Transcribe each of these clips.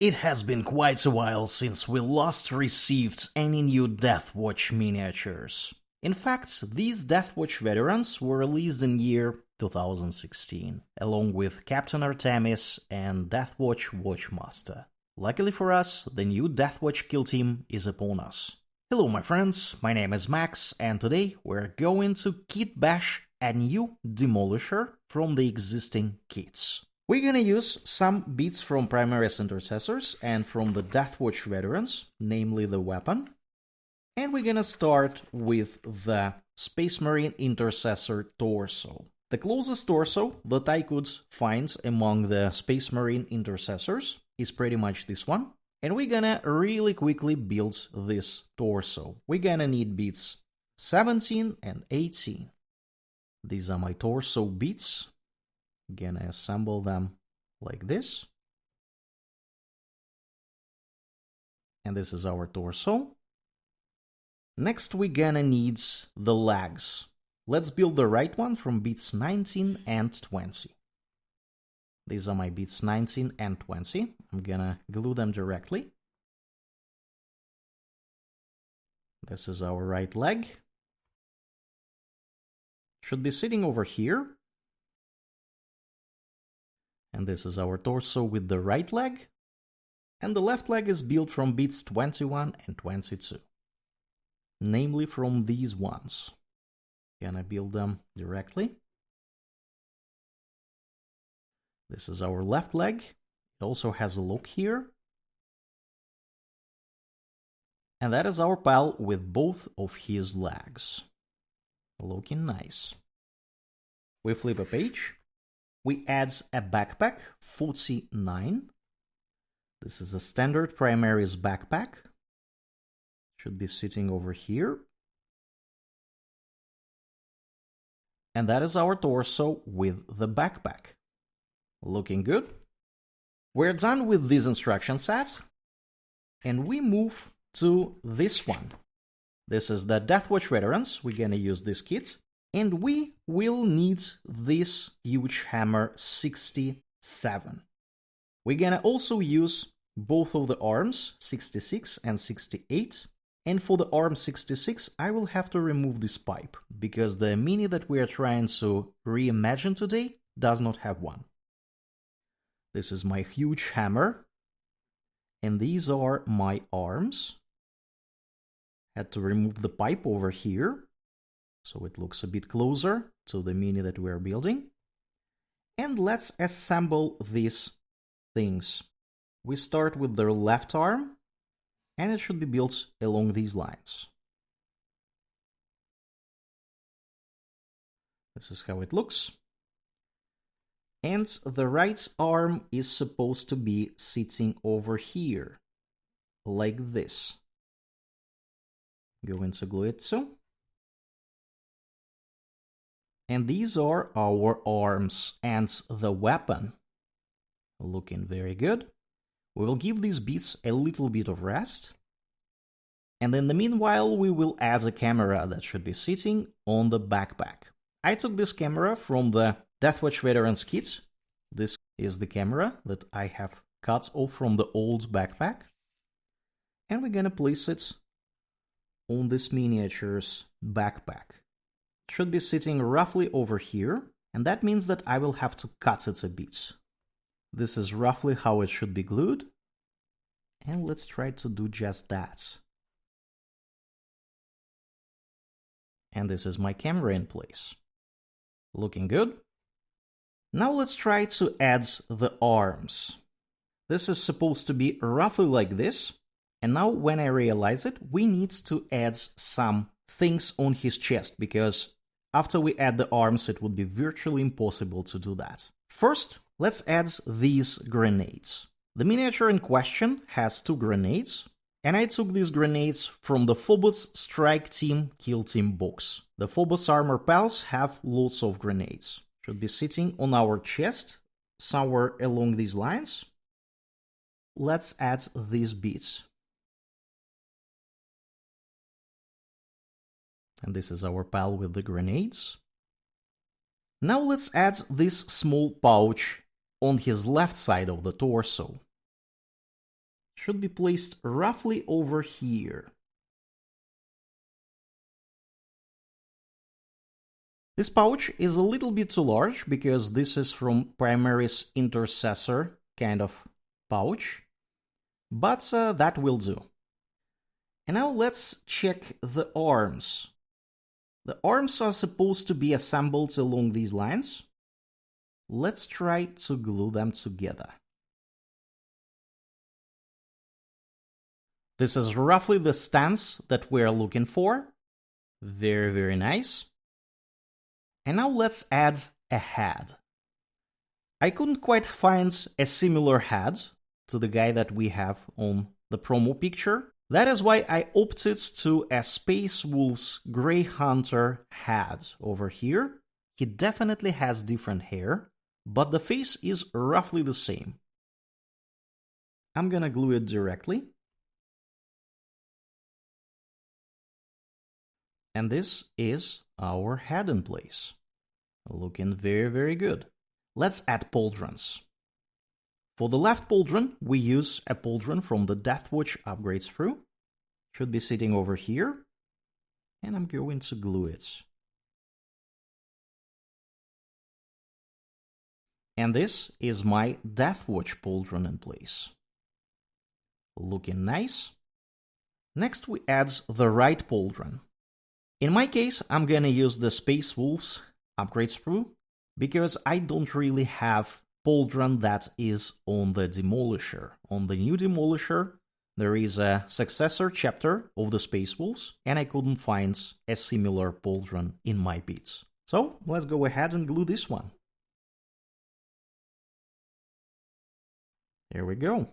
It has been quite a while since we last received any new Deathwatch miniatures. In fact, these Deathwatch veterans were released in year 2016, along with Captain Artemis and Deathwatch Watchmaster. Luckily for us, the new Deathwatch kill team is upon us. Hello my friends, my name is Max, and today we're going to kitbash a new Demolisher from the existing kits. We're gonna use some bits from Primaris Intercessors and from the Deathwatch veterans, namely the weapon. And we're gonna start with the Space Marine Intercessor torso. The closest torso that I could find among the Space Marine Intercessors is pretty much this one. And we're gonna really quickly build this torso. We're gonna need bits 17 and 18. These are my torso bits. Gonna assemble them like this. And this is our torso. Next we're gonna need the legs. Let's build the right one from bits 19 and 20. These are my bits 19 and 20. I'm gonna glue them directly. This is our right leg. Should be sitting over here. And this is our torso with the right leg. And the left leg is built from bits 21 and 22. Namely from these ones. Gonna build them directly. This is our left leg. It also has a lock here. And that is our pal with both of his legs. Looking nice. We flip a page. We add a backpack, 49. This is a standard Primaris backpack. Should be sitting over here. And that is our torso with the backpack. Looking good. We're done with this instruction set. And we move to this one. This is the Deathwatch Veterans. We're gonna use this kit. And we will need this huge hammer 67. We're gonna also use both of the arms, 66 and 68. And for the arm 66, I will have to remove this pipe, because the mini that we are trying to reimagine today does not have one. This is my huge hammer. And these are my arms. Had to remove the pipe over here, so it looks a bit closer to the mini that we're building. And let's assemble these things. We start with the left arm, and it should be built along these lines. This is how it looks. And the right arm is supposed to be sitting over here, like this. Going to glue it too. And these are our arms and the weapon. Looking very good. We will give these bits a little bit of rest. And in the meanwhile, we will add a camera that should be sitting on the backpack. I took this camera from the Deathwatch Veterans kit. This is the camera that I have cut off from the old backpack. And we're gonna place it on this miniature's backpack. It should be sitting roughly over here, and that means that I will have to cut it a bit. This is roughly how it should be glued, and let's try to do just that. And this is my camera in place. Looking good. Now let's try to add the arms. This is supposed to be roughly like this. And now when I realize it, we need to add some things on his chest, because after we add the arms, it would be virtually impossible to do that. First, let's add these grenades. The miniature in question has 2 grenades, and I took these grenades from the Phobos Strike Team Kill Team box. The Phobos Armor Pals have lots of grenades. Should be sitting on our chest, somewhere along these lines. Let's add these bits. And this is our pal with the grenades. Now let's add this small pouch on his left side of the torso. should be placed roughly over here. This pouch is a little bit too large because this is from Primaris Intercessor kind of pouch, but that will do. And now let's check the arms. The arms are supposed to be assembled along these lines. Let's try to glue them together. This is roughly the stance that we're looking for. Very, very nice. And now let's add a head. I couldn't quite find a similar head to the guy that we have on the promo picture. That is why I opted to a Space Wolves Grey Hunter head over here. He definitely has different hair, but the face is roughly the same. I'm gonna glue it directly. And this is our head in place. Looking very, very good. Let's add pauldrons. For the left pauldron, we use a pauldron from the Deathwatch upgrade sprue. Should be sitting over here. And I'm going to glue it. And this is my Deathwatch pauldron in place. Looking nice. Next we add the right pauldron. In my case, I'm gonna use the Space Wolves upgrade sprue because I don't really have pauldron that is on the Demolisher. On the new Demolisher, there is a successor chapter of the Space Wolves, and I couldn't find a similar pauldron in my bits. So let's go ahead and glue this one. There we go.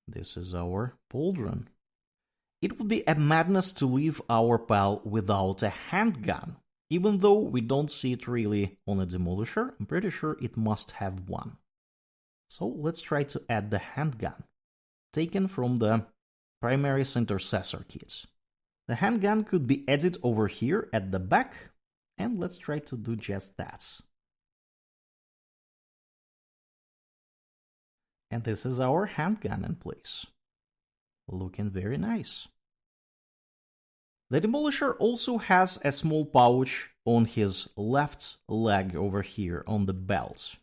This is our pauldron. It would be a madness to leave our pal without a handgun. Even though we don't see it really on a Demolisher, I'm pretty sure it must have one. So let's try to add the handgun, taken from the Primaris Intercessor kits. The handgun could be added over here at the back, and let's try to do just that. And this is our handgun in place. Looking very nice. The Demolisher also has a small pouch on his left leg over here on the belt.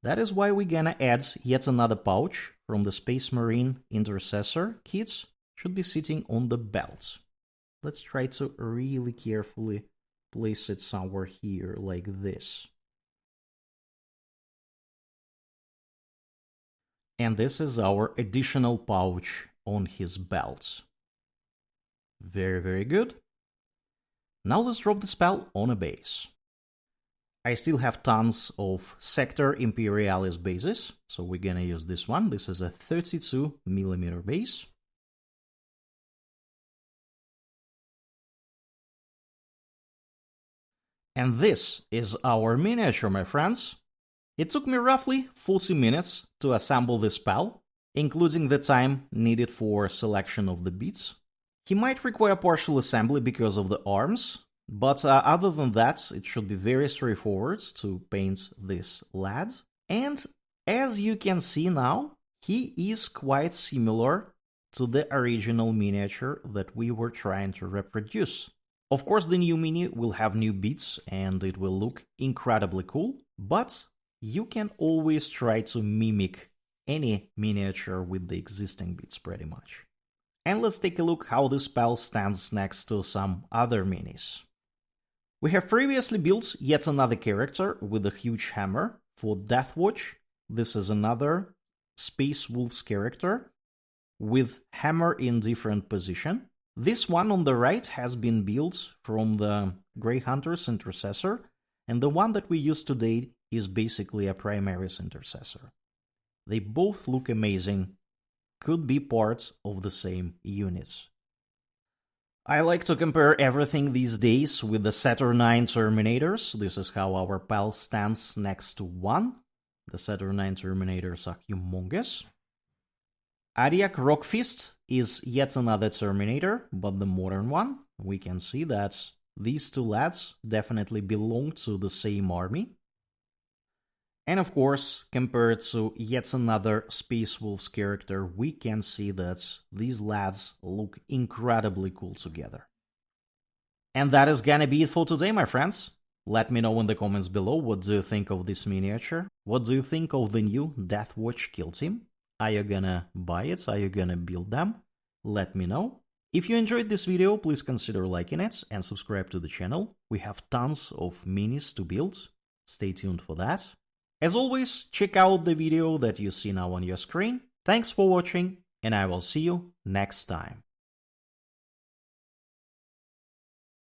That is why we're gonna add yet another pouch from the Space Marine Intercessor kits. Should be sitting on the belt. Let's try to really carefully place it somewhere here like this. And this is our additional pouch on his belt. Very, very good. Now let's drop the spell on a base. I still have tons of Sector Imperialis bases, so we're gonna use this one. This is a 32mm base. And this is our miniature, my friends. It took me roughly 40 minutes to assemble this spell, including the time needed for selection of the bits. He might require partial assembly because of the arms, but other than that, it should be very straightforward to paint this lad. And as you can see now, he is quite similar to the original miniature that we were trying to reproduce. Of course, the new mini will have new bits and it will look incredibly cool, but you can always try to mimic any miniature with the existing bits pretty much. And let's take a look how this spell stands next to some other minis. We have previously built yet another character with a huge hammer for Deathwatch. This is another Space Wolves character with hammer in different position. This one on the right has been built from the Grey Hunter's Intercessor, and the one that we use today is basically a Primaris Intercessor. They both look amazing, could be parts of the same units. I like to compare everything these days with the Saturnine Terminators. This is how our pal stands next to one. The Saturnine Terminators are humongous. Ariak Rockfist is yet another Terminator, but the modern one. We can see that these two lads definitely belong to the same army. And of course, compared to yet another Space Wolves character, we can see that these lads look incredibly cool together. And that is gonna be it for today, my friends. Let me know in the comments below what do you think of this miniature. What do you think of the new Deathwatch kill team? Are you gonna buy it? Are you gonna build them? Let me know. If you enjoyed this video, please consider liking it and subscribe to the channel. We have tons of minis to build. Stay tuned for that. As always, check out the video that you see now on your screen. Thanks for watching, and I will see you next time.